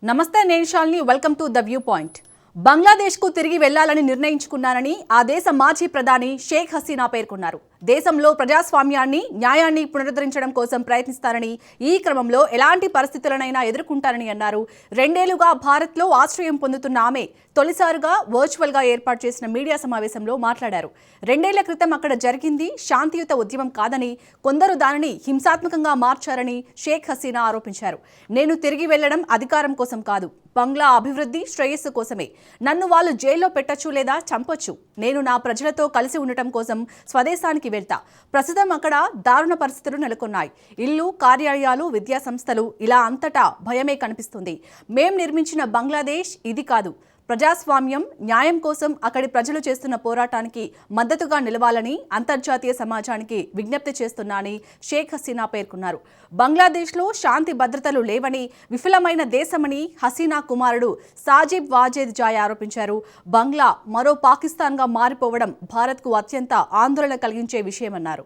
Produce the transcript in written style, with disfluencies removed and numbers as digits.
నమస్తే, నేను Shalini. Welcome to the viewpoint. బంగ్లాదేశ్కు తిరిగి వెళ్లాలని నిర్ణయించుకున్నానని ఆ దేశ మాజీ ప్రధాని షేక్ హసీనా పేర్కొన్నారు. దేశంలో ప్రజాస్వామ్యాన్ని, న్యాయాన్ని పునరుద్ధరించడం కోసం ప్రయత్నిస్తారని, ఈ క్రమంలో ఎలాంటి పరిస్థితులనైనా ఎదుర్కొంటారని అన్నారు. 2 ఏళ్లుగా భారత్లో ఆశ్రయం పొందుతున్న ఆమె తొలిసారిగా వర్చువల్గా ఏర్పాటు చేసిన మీడియా సమావేశంలో మాట్లాడారు. 2 ఏళ్ల క్రితం అక్కడ జరిగింది శాంతియుత ఉద్యమం కాదని, కొందరు దానిని హింసాత్మకంగా మార్చారని షేక్ హసీనా ఆరోపించారు. నేను తిరిగి వెళ్లడం అధికారం కోసం కాదు, బంగ్లా అభివృద్ధి, శ్రేయస్సు కోసమే. నన్ను వాళ్ళు జైల్లో పెట్టొచ్చు లేదా చంపొచ్చు. నేను నా ప్రజలతో కలిసి ఉండటం కోసం స్వదేశానికి వెళ్తా. ప్రస్తుతం అక్కడ దారుణ పరిస్థితులు నెలకొన్నాయి. ఇల్లు, కార్యాలయాలు, విద్యా సంస్థలు ఇలా అంతటా భయమే కనిపిస్తుంది. మేం నిర్మించిన బంగ్లాదేశ్ ఇది కాదు. ప్రజాస్వామ్యం, న్యాయం కోసం అక్కడి ప్రజలు చేస్తున్న పోరాటానికి మద్దతుగా నిలవాలని అంతర్జాతీయ సమాజానికి విజ్ఞప్తి చేస్తున్నానని షేక్ హసీనా పేర్కొన్నారు. బంగ్లాదేశ్లో శాంతి భద్రతలు లేవని, విఫలమైన దేశమని హసీనా కుమారుడు సాజిబ్ వాజేద్ జాయ్ ఆరోపించారు. బంగ్లా మరో పాకిస్తాన్గా మారిపోవడం భారత్కు అత్యంత ఆందోళన కలిగించే విషయమన్నారు.